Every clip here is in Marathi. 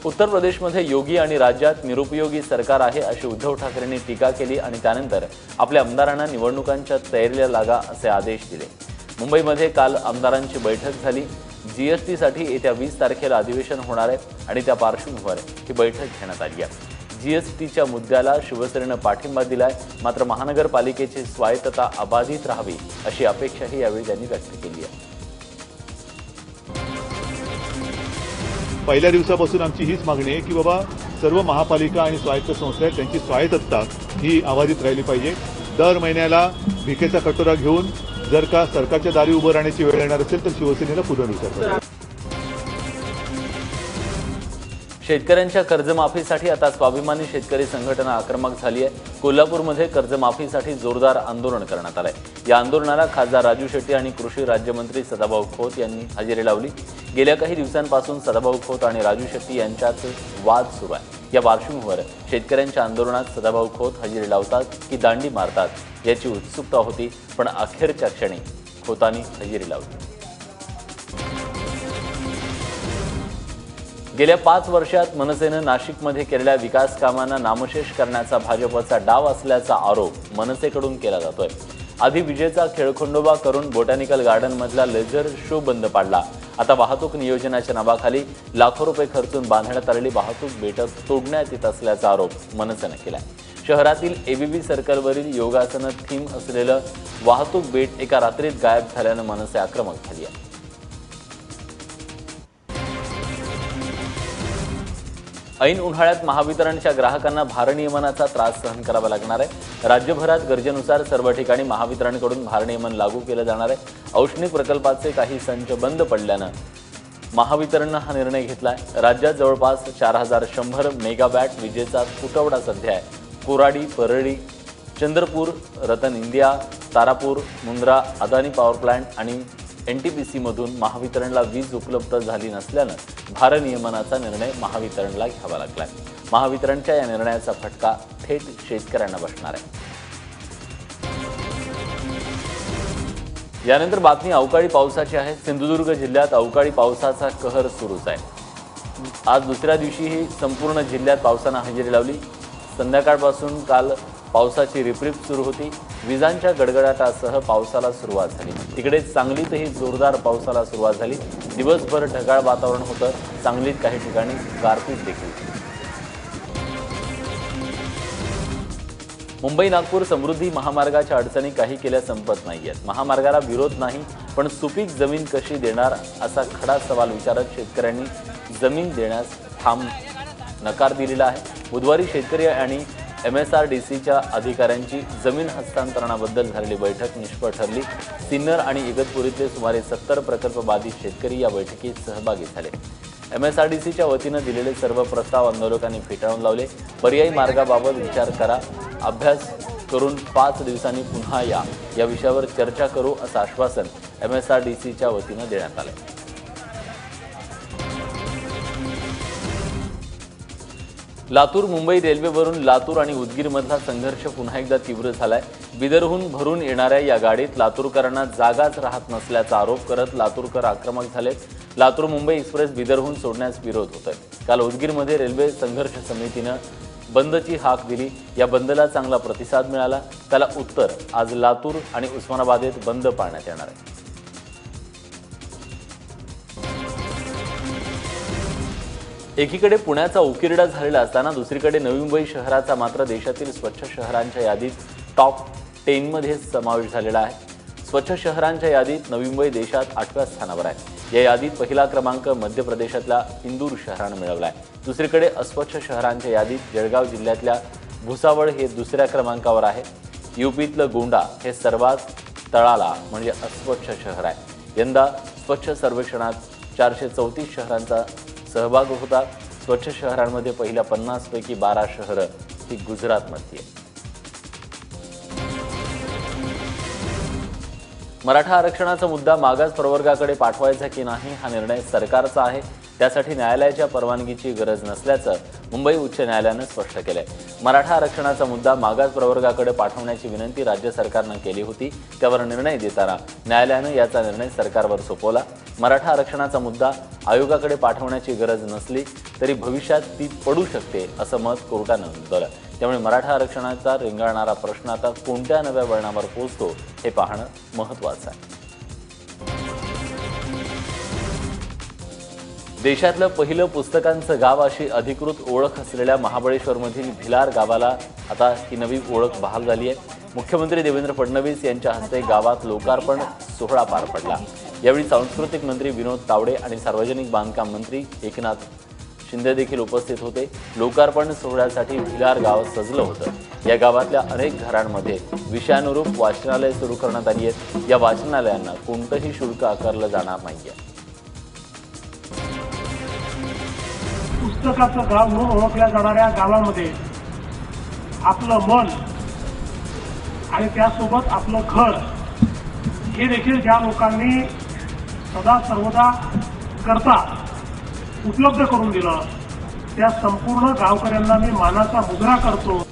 उत्तर प्रदेशमध्ये योगी आणि राज्यात निरुपयोगी सरकार आहे अशी उद्धव ठाकरेंनी टीका केली आणि त्यानंतर आपल्या आमदारांना निवडणुकांच्या तयारीला लागा असे आदेश दिले। मुंबईमध्ये काल आमदारांची बैठक झाली। जीएसटीसाठी येत्या 20 तारखेला अधिवेशन होणार आहे आणि त्या पार्श्वभूमीवर ही बैठक घेण्यात आली आहे। जीएसटीच्या मुद्द्याला शिवसेनेनं पाठिंबा दिलाय, मात्र महानगरपालिकेची स्वायत्तता अबाधित राहावी अशी अपेक्षाही यावेळी त्यांनी व्यक्त केली आहे। पहिल्या दिवसापासून आमची हीच मागणी आहे की बाबा सर्व महापालिका आणि स्वायत्त संस्था आहेत त्यांची स्वायत्तता ही अबाधित राहिली पाहिजे। दर महिन्याला भिकेचा कटोरा घेऊन जर का सरकारच्या दारी उभं राहण्याची वेळ येणार असेल तर शिवसेनेला पुनर्विचार करा। शेतकऱ्यांच्या कर्जमाफीसाठी आता स्वाभिमानी शेतकरी संघटना आक्रमक झाली आहे। कोल्हापूरमध्ये कर्जमाफीसाठी जोरदार आंदोलन करण्यात आलंय। या आंदोलनाला खासदार राजू शेट्टी आणि कृषी राज्यमंत्री सदाभाऊ खोत यांनी हजेरी लावली। गेल्या काही दिवसांपासून सदाभाऊ खोत आणि राजू शेट्टी यांच्यात वाद सुरू आहे। या पार्श्वभूमीवर शेतकऱ्यांच्या आंदोलनात सदाभाऊ खोत हजेरी लावतात की दांडी मारतात याची उत्सुकता होती, पण अखेरच्या क्षणी खोतांनी हजेरी लावली। गेल्या 5 वर्षात मनसेनं नाशिकमध्ये केलेल्या विकास कामांना नामशेष करण्याचा भाजपचा डाव असल्याचा आरोप मनसेकडून केला जातोय। आधी विजेचा खेळखंडोबा करून बोटॅनिकल गार्डनमधला लेझर शो बंद पाडला। आता वाहतूक नियोजनाच्या नावाखाली लाखो रुपये खर्चून बांधण्यात आलेली वाहतूक बेट तोडण्यात येत असल्याचा आरोप मनसेनं केलाय। शहरातील एबीबी सर्कलवरील योगासन थीम असलेलं वाहतूक बेट एका रात्रीत गायब झाल्यानं मनसे आक्रमक झाली आहे। ऐन उन्हाळ्यात महावितरणच्या ग्राहकांना भारनियमनाचा त्रास सहन करावा लागणार आहे। राज्यभरात गरजेनुसार सर्व ठिकाणी महावितरणकडून भारनियमन लागू केलं जाणार आहे। औष्णिक प्रकल्पाचे काही संच बंद पडल्यानं महावितरणनं हा निर्णय घेतलाय। राज्यात जवळपास 4100 मेगावॅट विजेचा तुटवडा सध्या आहे। Koradi, Parli, Chandrapur, Ratan India, Tarapur, Mundra, Adani power plant आणि एनटीपीसी मधून महावितरणला वीज उपलब्ध झाली नसल्यानं भारनियमनाचा निर्णय महावितरणला घ्यावा लागलाय। महावितरणच्या या निर्णयाचा फटका थेट शेतकऱ्यांना बसणार आहे। यानंतर बातमी अवकाळी पावसाची आहे। सिंधुदुर्ग जिल्ह्यात अवकाळी पावसाचा कहर सुरूच आहे। आज दुसऱ्या दिवशीही संपूर्ण जिल्ह्यात पावसानं हजेरी लावली। संध्याकाळपासून काल पावसाची रिपरिप सुरू होती। विजांच्या गडगडाटासह पावसाला सुरुवात झाली। तिकडे सांगलीतही जोरदार पावसाला सुरुवात झाली। दिवसभर ढगाळ वातावरण होतं। सांगलीत काही ठिकाणी गारपीट देखील। मुंबई नागपूर समृद्धी महामार्गाच्या अडचणी काही केल्या संपत नाहीयेत। महामार्गाला विरोध नाही, पण सुपीक जमीन कशी देणार असा खडा सवाल विचारत शेतकऱ्यांनी जमीन देण्यास नकार दिलेला आहे। बुधवारी शेतकरी आणि एमएसआरडीसीच्या अधिकाऱ्यांची जमीन हस्तांतरणाबद्दल झालेली बैठक निष्फळ ठरली। सिन्नर आणि इगतपुरीतले सुमारे 70 प्रकल्प बाधित शेतकरी या बैठकीत सहभागी झाले। एमएसआरडीसीच्या वतीनं दिलेले सर्व प्रस्ताव आंदोलकांनी फेटाळून लावले। पर्यायी मार्गाबाबत विचार करा, अभ्यास करून 5 दिवसांनी पुन्हा या विषयावर चर्चा करू असं आश्वासन एमएसआरडीसीच्या वतीनं देण्यात आलं। लातूर मुंबई रेल्वेवरून लातूर आणि उदगीरमधला संघर्ष पुन्हा एकदा तीव्र झालाय। बिदरहून भरून येणाऱ्या या गाडीत लातूरकरांना जागाच राहत नसल्याचा आरोप करत लातूरकर आक्रमक झालेत। लातूर मुंबई एक्सप्रेस बिदरहून सोडण्यास विरोध होतोय। काल उदगीरमध्ये रेल्वे संघर्ष समितीनं बंदची हाक दिली। या बंदला चांगला प्रतिसाद मिळाला। त्याला उत्तर आज लातूर आणि उस्मानाबादेत बंद पाळण्यात येणार आहे। एकीकडे पुण्याचा उकिरडा झालेला असताना दुसरीकडे नवी मुंबई शहराचा मात्र देशातील स्वच्छ शहरांच्या यादीत टॉप 10 मध्ये समावेश झालेला आहे। स्वच्छ शहरांच्या यादीत नवी मुंबई देशात 8व्या स्थानावर आहे। या यादीत पहिला क्रमांक मध्य प्रदेशातल्या इंदूर शहरानं मिळवला आहे। दुसरीकडे अस्वच्छ शहरांच्या यादीत जळगाव जिल्ह्यातल्या भुसावळ हे दुसऱ्या क्रमांकावर आहे। यूपीतलं गोंडा हे सर्वात तळाला म्हणजे अस्वच्छ शहर आहे। यंदा स्वच्छ सर्वेक्षणात 434 शहरांचा सहभाग होता। स्वच्छ शहरांमध्ये पहिल्या 50 पैकी 12 शहरं ही गुजरातमधली आहेत। मराठा आरक्षणाचा मुद्दा मागास प्रवर्गाकडे पाठवायचा की नाही हा निर्णय सरकारचा आहे। त्यासाठी न्यायालयाच्या परवानगीची गरज नसल्याचं मुंबई उच्च न्यायालयानं स्पष्ट केलंय। मराठा आरक्षणाचा मुद्दा मागास प्रवर्गाकडे पाठवण्याची विनंती राज्य सरकारनं केली होती, त्यावर निर्णय देताना न्यायालयानं याचा निर्णय सरकारवर सोपवला। मराठा आरक्षणाचा मुद्दा आयोगाकडे पाठवण्याची गरज नसली तरी भविष्यात ती पडू शकते असं मत कोर्टानं नोंदवलं। त्यामुळे मराठा आरक्षणाचा रेंगाळणारा प्रश्न आता कोणत्या नव्या वळणावर पोहोचतो हे पाहणं महत्त्वाचं आहे। देशातलं पहिलं पुस्तकांचं गाव अशी अधिकृत ओळख असलेल्या महाबळेश्वरमधील भिलार गावाला आता ही नवी ओळख बहाल झाली आहे। मुख्यमंत्री देवेंद्र फडणवीस यांच्या हस्ते गावात लोकार्पण सोहळा पार पडला। यावेळी सांस्कृतिक मंत्री विनोद तावडे आणि सार्वजनिक बांधकाम मंत्री एकनाथ शिंदे देखील उपस्थित होते। लोकार्पण सोहळ्यासाठी भिलार गाव सजलं होतं। या गावातल्या अनेक घरांमध्ये विषयानुरूप वाचनालय सुरू करण्यात आली आहेत। या वाचनालयांना कोणतंही शुल्क आकारलं जाणार नाहीये। पुस्तकाचं गाव म्हणून ओळखल्या जाणाऱ्या गावामध्ये आपलं मन आणि त्यासोबत आपलं घर हे देखील ज्या लोकांनी सदा सर्वदा करता उपलब्ध करून दिलं त्या संपूर्ण गावकऱ्यांना मी मानाचा मुजरा करतो।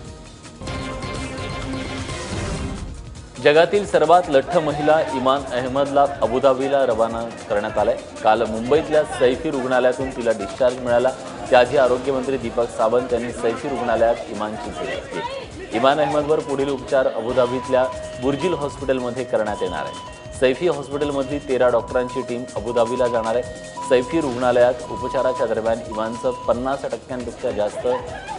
जगातील सर्वात लठ्ठ महिला इमान अहमदला अबुधाबीला रवाना करण्यात आलंय। काल मुंबईतल्या सैफी रुग्णालयातून तिला डिस्चार्ज मिळाला। त्याआधी आरोग्यमंत्री दीपक सावंत यांनी सैफी रुग्णालयात इमानची भेट घेतली। इमान अहमदवर पुढील उपचार अबुधाबीतल्या बुर्जिल हॉस्पिटलमध्ये करण्यात येणार आहे। सैफी हॉस्पिटलमधली 13 डॉक्टरांची टीम अबुधाबीला जाणार आहे। सैफी रुग्णालयात उपचाराच्या दरम्यान इमानचं 50% जास्त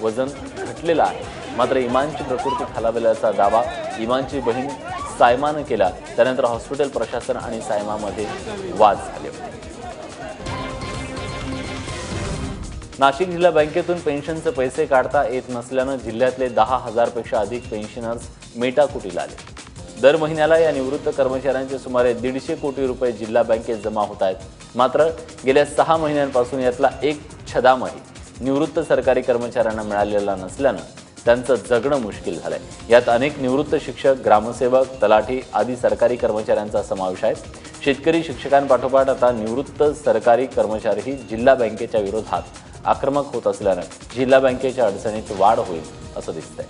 वजन घटलेलं आहे। मात्र इमानची प्रकृती खालावल्याचा दावा इमानची बहीण सायमानं केला। त्यानंतर हॉस्पिटल प्रशासन आणि सायमामध्ये वाद झाले होते। नाशिक जिल्हा बँकेतून पेन्शनचे पैसे काढता येत नसल्यानं जिल्ह्यातले 10,000 पेक्षा अधिक पेन्शनर्स मेटाकुटीला आले। दर महिन्याला या निवृत्त कर्मचाऱ्यांचे सुमारे 150 कोटी रुपये जिल्हा बँकेत जमा होत आहेत। मात्र गेल्या 6 महिन्यांपासून यातला एक छदामही निवृत्त सरकारी कर्मचाऱ्यांना मिळालेला नसल्यानं त्यांचं जगणं मुश्किल झालंय। यात अनेक निवृत्त शिक्षक, ग्रामसेवक, तलाठी आदी सरकारी कर्मचाऱ्यांचा समावेश आहे। शेतकरी शिक्षकांपाठोपाठ आता निवृत्त सरकारी कर्मचारीही जिल्हा बँकेच्या विरोधात आक्रमक होत असल्यानं जिल्हा बँकेच्या अडचणीत वाढ होईल असं दिसतंय।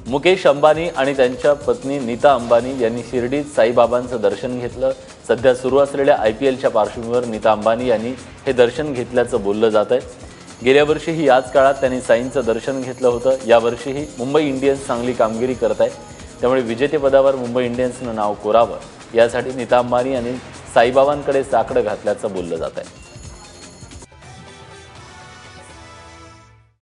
मुकेश अंबानी आणि त्यांच्या पत्नी नीता अंबानी यांनी शिर्डीत साईबाबांचं दर्शन घेतलं। सध्या सुरू असलेल्या IPLच्या पार्श्वभूमीवर नीता अंबानी यांनी हे दर्शन घेतल्याचं बोललं जात आहे। गेल्या वर्षीही याच काळात त्यांनी साईंचं दर्शन घेतलं होतं। यावर्षीही मुंबई इंडियन्स चांगली कामगिरी करत आहे, त्यामुळे विजेतेपदावर मुंबई इंडियन्सनं नाव कोरावं यासाठी नीता अंबानी यांनी साईबाबांकडे साकडं घातल्याचं बोललं जात आहे।